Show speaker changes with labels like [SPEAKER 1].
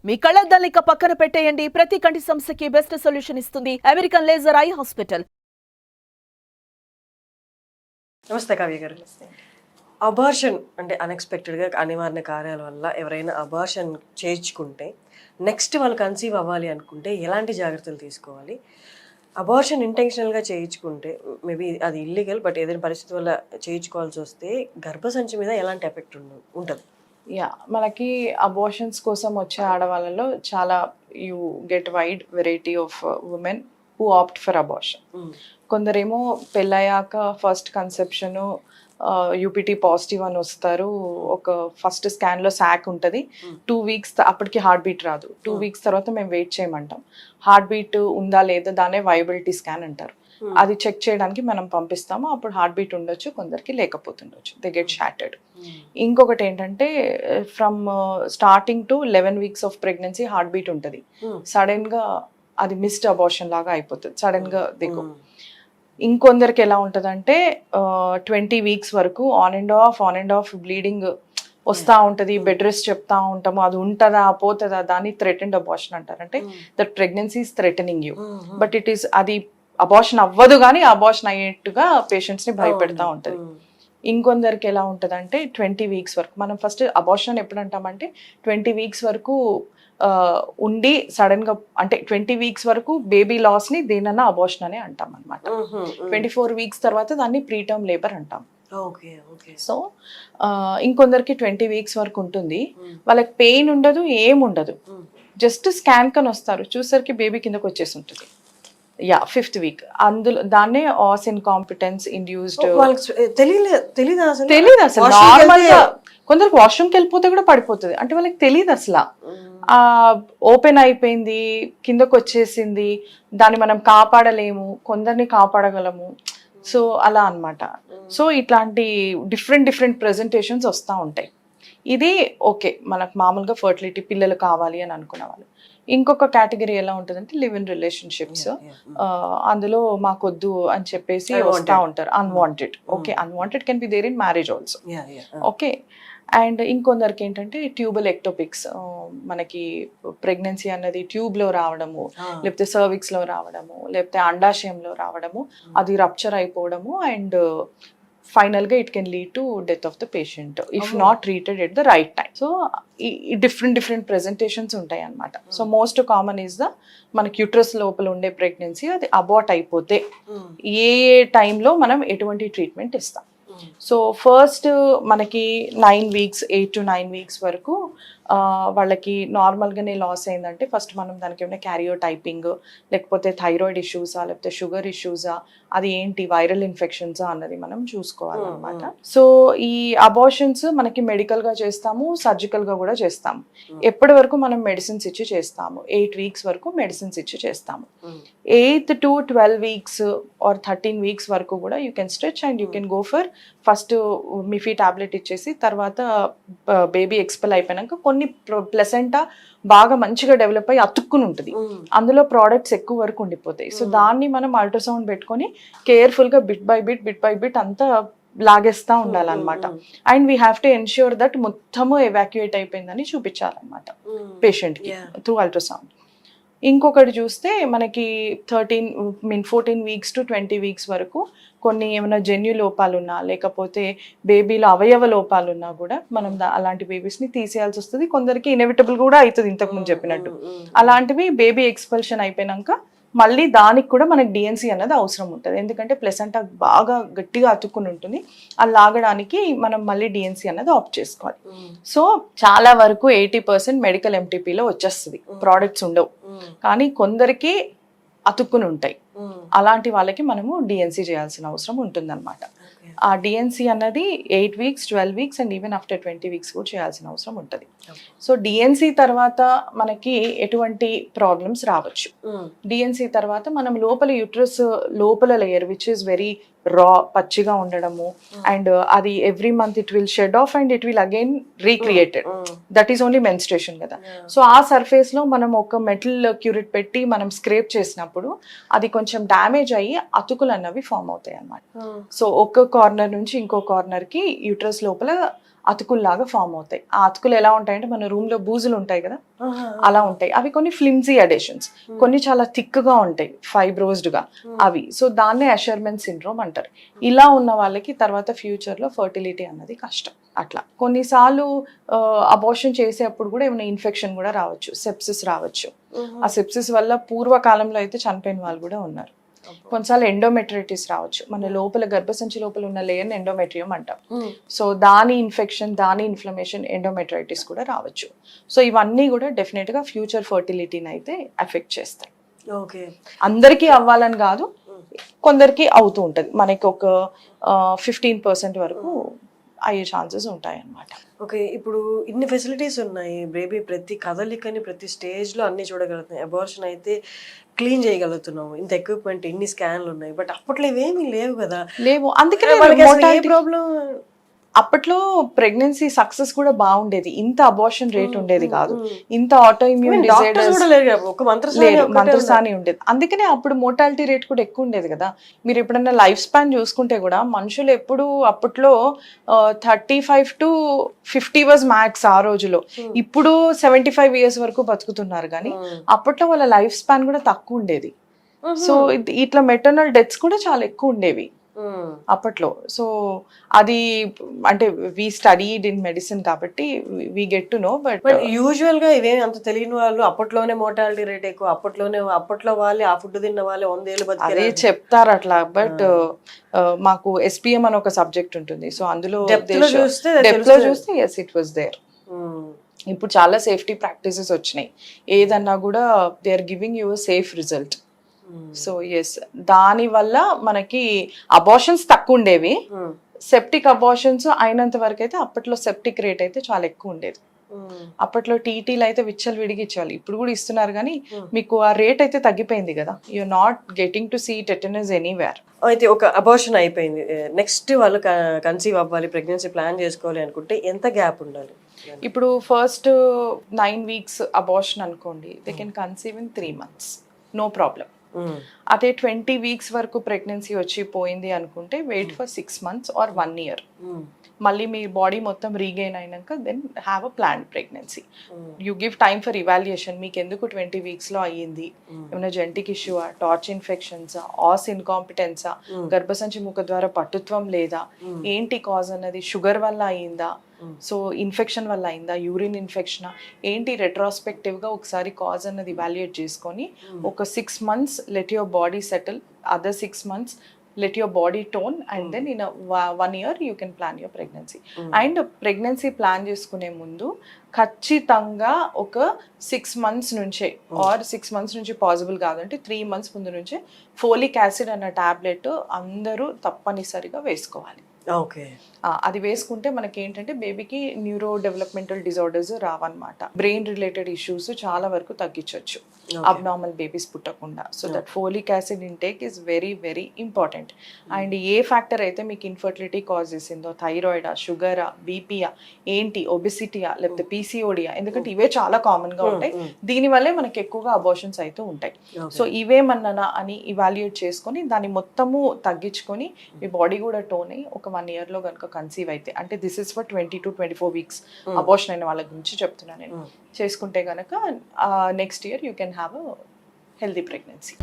[SPEAKER 1] మీ కళ్ళద్దాల్ని ఇక పక్కన పెట్టేయండి. ప్రతి కంటి సమస్యకి బెస్ట్ సొల్యూషన్ ఇస్తుంది అమెరికన్ లేజర్ ఐ హాస్పిటల్.
[SPEAKER 2] నమస్తే కావ్య గారు. అబార్షన్ అంటే అన్ఎక్స్పెక్టెడ్గా అనివార్య కార్యాల వల్ల ఎవరైనా అబార్షన్ చేయించుకుంటే నెక్స్ట్ వాళ్ళు కన్సీవ్ అవ్వాలి అనుకుంటే ఎలాంటి జాగ్రత్తలు తీసుకోవాలి? అబార్షన్ ఇంటెన్షనల్గా చేయించుకుంటే మేబీ అది ఇల్లీగల్, బట్ ఏదైనా పరిస్థితి వల్ల చేయించుకోవాల్సి వస్తే గర్భసంచి మీద ఎలాంటి ఎఫెక్ట్ ఉంటుంది?
[SPEAKER 3] మనకి అబార్షన్స్ కోసం వచ్చే ఆడవాళ్ళలో చాలా you get wide variety of women who opt for abortion. కొందరేమో పెళ్ళయ్యాక ఫస్ట్ కన్సెప్షన్ యూపీటీ పాజిటివ్ అని వస్తారు. ఒక ఫస్ట్ స్కాన్లో శాక్ ఉంటుంది. 2 weeks అప్పటికి హార్ట్ బీట్ రాదు. 2 weeks తర్వాత మేము వెయిట్ చేయమంటాం. హార్ట్ బీట్ ఉందా లేదా దానే వయబిలిటీ స్కాన్ అంటారు. అది చెక్ చేయడానికి మనం పంపిస్తాము. అప్పుడు హార్ట్ బీట్ ఉండొచ్చు, కొందరికి లేకపోతుండొచ్చు. They get shattered. ఇంకొకటి ఏంటంటే from starting to 11 weeks of pregnancy heart beat ఉంటుంది. సడన్గా అది మిస్డ్ అబార్షన్ లాగా అయిపోతుంది. సడన్గా దిగు. ఇంకొందరికి ఎలా ఉంటుందంటే 20 weeks వరకు ఆన్ అండ్ ఆఫ్ బ్లీడింగ్ వస్తూ ఉంటుంది. బెడ్ రెస్ట్ చెప్తా ఉంటాము. అది ఉంటుందా పోతుందా, దాన్ని థ్రెటెండ్ అబార్షన్ అంటారు. అంటే that pregnancy is threatening you, but it is అది అబార్షన్ అవ్వదు కానీ అబార్షన్ అయ్యేట్టుగా పేషెంట్స్ని భయపెడతా ఉంటుంది. ఇంకొందరికి ఎలా ఉంటుంది అంటే 20 weeks వరకు, మనం ఫస్ట్ అబార్షన్ ఎప్పుడు అంటామంటే 20 weeks వరకు ఉండి సడన్గా అంటే 20 weeks వరకు బేబీ లాస్ని దేనన్నా అబార్షన్ అని అంటాం అనమాట. 24 weeks తర్వాత దాన్ని ప్రీటర్మ్ లేబర్ అంటాం. సో ఇంకొందరికి 20 weeks వరకు ఉంటుంది. వాళ్ళకి పెయిన్ ఉండదు, ఏముండదు. జస్ట్ స్కాన్ కని వస్తారు, చూసరికి బేబీ కిందకు వచ్చేసి ఉంటుంది. 5th week. అందులో దాన్నే ఆస్ ఇన్కాంపిటెన్స్ ఇండ్యూస్డ్. తెలీదు అసలు. నార్మల్గా కొందరికి వాష్రూమ్కి వెళ్ళిపోతే కూడా పడిపోతుంది. అంటే వాళ్ళకి తెలియదు అసలు. ఓపెన్ అయిపోయింది, కిందకు వచ్చేసింది, దాన్ని మనం కాపాడలేము, కొందరిని కాపాడగలము. సో అలా అనమాట. సో ఇట్లాంటి డిఫరెంట్ ప్రెజెంటేషన్స్ వస్తూ ఉంటాయి. ఇది ఓకే, మనకు మామూలుగా ఫర్టిలిటీ పిల్లలు కావాలి అని అనుకున్న వాళ్ళు. ఇంకొక కేటగిరీ ఎలా ఉంటుందంటే లివ్ ఇన్ రిలేషన్షిప్స్. అందులో మాకొద్దు అని చెప్పేసి వస్తూ ఉంటారు. Unwanted. Okay, unwanted can be there in marriage also. Okay. And ఇంకొందరికి ఏంటంటే ట్యూబల్ ఎక్టోపిక్స్, మనకి ప్రెగ్నెన్సీ అన్నది ట్యూబ్లో రావడము, లేకపోతే సర్విక్స్లో రావడము, లేకపోతే అండాశయంలో రావడము, అది రప్చర్ అయిపోవడము, అండ్ ఫైనల్గా it can lead to death of the patient if not treated at the right time. So ఈ డిఫరెంట్ ప్రెజెంటేషన్స్ ఉంటాయి అన్నమాట. So most common is the మనకి యూట్రస్ లోపల ఉండే ప్రెగ్నెన్సీ అది అబార్ట్ అయిపోతే ఏ టైంలో మనం ఎటువంటి ట్రీట్మెంట్ ఇస్తాం. సో ఫస్ట్ మనకి 9 weeks 8 to 9 weeks వరకు వాళ్ళకి నార్మల్గానే లాస్ అయిందంటే ఫస్ట్ మనం దానికి ఏమైనా క్యారియోటైపింగ్, లేకపోతే థైరాయిడ్ ఇష్యూసా, లేకపోతే షుగర్ ఇష్యూసా, అది ఏంటి వైరల్ ఇన్ఫెక్షన్సా అన్నది మనం చూసుకోవాలన్నమాట. సో ఈ అబార్షన్స్ మనకి మెడికల్గా చేస్తాము, సర్జికల్గా కూడా చేస్తాము. ఎప్పటి వరకు మనం మెడిసిన్స్ ఇచ్చి చేస్తాము? 8 weeks వరకు మెడిసిన్స్ ఇచ్చి చేస్తాము. 8th to 12 weeks are 13 weeks వరకు కూడా you can stretch and you can go for first మిఫీ టాబ్లెట్ ఇచ్చేసి తర్వాత బేబీ ఎక్స్పెల్ అయిపోయాక కొన్ని ప్లెసెంటా బాగా మంచిగా డెవలప్ అయ్యి అతుక్కుని ఉంటుంది. అందులో ప్రోడక్ట్స్ ఎక్కువ వరకు ఉండిపోతాయి. సో దాన్ని మనం అల్ట్రాసౌండ్ పెట్టుకొని కేర్ఫుల్గా బిట్ బై బిట్ అంతా లాగేస్తూ ఉండాలన్నమాట. And we have to ensure that మొత్తము ఎవాక్యుయేట్ అయిపోయిందని చూపించాలన్నమాట పేషెంట్కి త్రూ అల్ట్రాసౌండ్. ఇంకొకటి చూస్తే మనకి 14 weeks to 20 weeks వరకు కొన్ని ఏమైనా జన్యు లోపాలు ఉన్నా, లేకపోతే బేబీలో అవయవ లోపాలు ఉన్నా కూడా మనం అలాంటి బేబీస్ని తీసేయాల్సి వస్తుంది. కొందరికి ఇన్ఎవిటబుల్ కూడా అవుతుంది, ఇంతకుముందు చెప్పినట్టు. అలాంటివి బేబీ ఎక్స్పల్షన్ అయిపోయినాక మళ్ళీ దానికి కూడా మనకి డిఎన్సీ అన్నది అవసరం ఉంటుంది. ఎందుకంటే ప్లెసెంటా బాగా గట్టిగా అతుక్కుని ఉంటుంది, అది లాగడానికి మనం మళ్ళీ డిఎన్సీ అన్నది ఆప్ట్ చేసుకోవాలి. సో చాలా వరకు 80% మెడికల్ ఎంటీపీలో వచ్చేస్తుంది, ప్రోడక్ట్స్ ఉండవు. కానీ కొందరికి అతుక్కుని ఉంటాయి. అలాంటి వాళ్ళకి మనము డిఎన్సీ చేయాల్సిన అవసరం ఉంటుందన్నమాట. ఆ డిఎన్సీ అన్నది 8 weeks 12 weeks and even after 20 weeks కూడా చేయాల్సిన అవసరం ఉంటుంది. సో డిఎన్సీ తర్వాత మనకి ఎటువంటి ప్రాబ్లమ్స్ రావచ్చు. డిఎన్సీ తర్వాత మనం లోపల యూట్రస్ లోపల లేయర్ విచ్ ఈస్ వెరీ రా, పచ్చిగా ఉండడము, అండ్ అది every month it will shed of and it will again recreated. That is only menstruation కదా. సో ఆ సర్ఫేస్ లో మనం ఒక మెటల్ క్యూరిట్ పెట్టి మనం స్క్రేప్ చేసినప్పుడు అది కొంచెం డ్యామేజ్ అయ్యి అతుకులు అన్నవి ఫామ్ అవుతాయి అన్నమాట. సో ఒక కార్నర్ నుంచి ఇంకో కార్నర్ కి యూట్రస్ లోపల అతుకుల్లాగా ఫామ్ అవుతాయి. ఆ అతుకులు ఎలా ఉంటాయంటే మన రూమ్ లో బూజులు ఉంటాయి కదా, అలా ఉంటాయి. అవి కొన్ని ఫ్లిమ్సీ అడేషన్స్, కొన్ని చాలా థిక్ గా ఉంటాయి, ఫైబ్రోస్డ్ గా అవి. సో దాన్నే అషర్మెన్ సిండ్రోమ్ అంటారు. ఇలా ఉన్న వాళ్ళకి తర్వాత ఫ్యూచర్ లో ఫర్టిలిటీ అన్నది కష్టం. అట్లా కొన్నిసార్లు అబార్షన్ చేసేటప్పుడు కూడా ఏమైనా ఇన్ఫెక్షన్ కూడా రావచ్చు, సెప్సిస్ రావచ్చు. ఆ సెప్సిస్ వల్ల పూర్వకాలంలో అయితే చనిపోయిన వాళ్ళు కూడా ఉన్నారు. కొన్నిసార్లు ఎండోమెట్రైటిస్ రావచ్చు, మన లోపల గర్భసంచి లోపల ఉన్న లేయర్ ఎండోమెట్రియం అంటాం. సో దాని ఇన్ఫెక్షన్, దాని ఇన్ఫ్లమేషన్, ఎండోమెట్రైటిస్ కూడా రావచ్చు. సో ఇవన్నీ కూడా డెఫినెట్ గా ఫ్యూచర్ ఫర్టిలిటీని అయితే ఎఫెక్ట్ చేస్తాయి.
[SPEAKER 2] ఓకే,
[SPEAKER 3] అందరికీ అవ్వాలని కాదు, కొందరికి అవుతూ ఉంటుంది. మనకి ఒక 15% వరకు అయ్యే ఛాన్సెస్ ఉంటాయి అన్నమాట.
[SPEAKER 2] ఓకే. ఇప్పుడు ఇన్ని ఫెసిలిటీస్ ఉన్నాయి, బేబీ ప్రతి కదలికని ప్రతి స్టేజ్లో అన్ని చూడగలుగుతున్నాయి. అబార్షన్ అయితే క్లీన్ చేయగలుగుతున్నాము, ఇంత ఎక్విప్మెంట్, ఇన్ని స్కాన్లు ఉన్నాయి. బట్ అప్పట్లో ఇవేమీ లేవు కదా,
[SPEAKER 3] లేవు. అందుకనే
[SPEAKER 2] ప్రాబ్లం.
[SPEAKER 3] అప్పట్లో ప్రెగ్నెన్సీ సక్సెస్ కూడా బాగుండేది, ఇంత అబార్షన్ రేట్ ఉండేది కాదు, ఇంత ఆటోఇమ్యూన్ డిజార్డర్స్ లేదు, మంత్రసాని ఉండేది. అందుకనే అప్పుడు మోర్టాలిటీ రేట్ కూడా ఎక్కువ ఉండేది కదా. మీరు ఎప్పుడన్నా లైఫ్ స్పాన్ చూసుకుంటే కూడా మనుషులు ఎప్పుడు అప్పట్లో 35 to 50 వాజ్ మ్యాక్స్ ఆ రోజులో. ఇప్పుడు 75 years వరకు బతుకుతున్నారు, కానీ అప్పట్లో వాళ్ళ లైఫ్ స్పాన్ కూడా తక్కువ ఉండేది. సో ఇట్లా మెటర్నల్ డెత్స్ కూడా చాలా ఎక్కువ ఉండేవి అప్పట్లో. సో అది అంటే వి స్టడీడ్ ఇన్ మెడిసిన్ కాబట్టి we get to know. But
[SPEAKER 2] usual గా ఇవేమి అంత తెలియని వాళ్ళు అప్పట్లోనే మోర్టాలిటీ రేట్ ఎక్కువ, అప్పట్లో వాళ్ళు ఆ ఫుడ్ తిన్న వాళ్ళు 100 ఏళ్ళు
[SPEAKER 3] అదే
[SPEAKER 2] బతికారు
[SPEAKER 3] చెప్తారు అట్లా. బట్ మాకు SPM అని ఒక సబ్జెక్ట్ ఉంటుంది. సో అందులో డెప్త్ లో చూస్తే ఎస్ ఇట్ వాస్ దేర్. ఇప్పుడు చాలా సేఫ్టీ ప్రాక్టీసెస్ వచ్చినాయి, ఏదన్నా కూడా they are giving you safe result. So yes, దాని వల్ల మనకి అబార్షన్స్ తక్కువ ఉండేవి. సెప్టిక్ అబార్షన్స్ అయినంత వరకు అయితే అప్పట్లో సెప్టిక్ రేట్ అయితే చాలా ఎక్కువ ఉండేది. అప్పట్లో టీటీలు అయితే విచ్చలు విడిగి ఇచ్చేవాళ్ళు, ఇప్పుడు కూడా ఇస్తున్నారు, కానీ మీకు ఆ రేట్ అయితే తగ్గిపోయింది కదా. You are not getting to see tetanus anywhere.
[SPEAKER 2] అయితే ఒక అబార్షన్ అయిపోయింది, నెక్స్ట్ వాళ్ళు కన్సీవ్ అవ్వాలి, ప్రెగ్నెన్సీ ప్లాన్ చేసుకోవాలి అనుకుంటే ఎంత గ్యాప్ ఉండాలి?
[SPEAKER 3] ఇప్పుడు ఫస్ట్ 9 weeks అబార్షన్ అనుకోండి, they can conceive in 3 months, no problem. అదే 20 weeks వరకు ప్రెగ్నెన్సీ వచ్చి పోయింది అనుకుంటే wait for 6 months or 1 year. మళ్ళీ మీ బాడీ మొత్తం రీగెయిన్ అయినాక then have a planned pregnancy. You give time for evaluation, మీకు ఎందుకు 20 weeks లో అయ్యింది, ఏమైనా జెనెటిక్ ఇష్యూవా, టార్చ్ ఇన్ఫెక్షన్సా, ఆస్ ఇన్కాంపిటెన్సా, గర్భసంచి ముఖ ద్వారా పట్టుత్వం లేదా, ఏంటి కాజ్ అన్నది, షుగర్ వల్ల అయ్యిందా, సో ఇన్ఫెక్షన్ వల్ల అయిందా, యూరిన్ ఇన్ఫెక్షనా, ఏంటి, రెట్రాస్పెక్టివ్గా ఒకసారి కాజ్ అన్నది ఇవాల్యుయేట్ చేసుకొని ఒక 6 months let your body settle, other 6 months let your body tone, and then in a 1 year you can plan your pregnancy. And pregnancy plan చేసుకునే ముందు ఖచ్చితంగా ఒక 6 months నుంచే ఆర్ 6 months నుంచి పాసిబుల్ కాదంటే 3 months ముందు నుంచే ఫోలిక్ యాసిడ్ అన్న టాబ్లెట్ అందరూ తప్పనిసరిగా వేసుకోవాలి.
[SPEAKER 2] ఓకే,
[SPEAKER 3] అది వేసుకుంటే మనకి ఏంటంటే బేబీకి న్యూరో డెవలప్మెంటల్ డిజార్డర్స్ రావన్నమాట, బ్రెయిన్ రిలేటెడ్ ఇష్యూస్ చాలా వరకు తగ్గించవచ్చు, అబ్నార్మల్ బేబీస్ పుట్టకుండా. So that folic acid intake is very very important. And a factor అయితే మీకు ఇన్ఫర్టిలిటీ కాజ్ చేసిందో, థైరాయిడా, షుగరా, బీపీయా, ఏంటి, ఒబిసిటీయా, లేకపోతే PCODయా, ఎందుకంటే ఇవే చాలా కామన్ గా ఉంటాయి, దీనివల్లే మనకి ఎక్కువగా అబార్షన్స్ అయితే ఉంటాయి. సో ఇవేమన్నా అని ఇవాల్యుయేట్ చేసుకొని దాన్ని మొత్తము తగ్గించుకొని మీ బాడీ కూడా టోన్ అయ్యి ఒక 1 year లో కనుక కన్సీవ్ అయితే, అంటే this is for 20 to 24 weeks abortion అయిన వాళ్ళ గురించి చెప్తున్నాను నేను, చేసుకుంటే కనుక next year you can have a healthy pregnancy.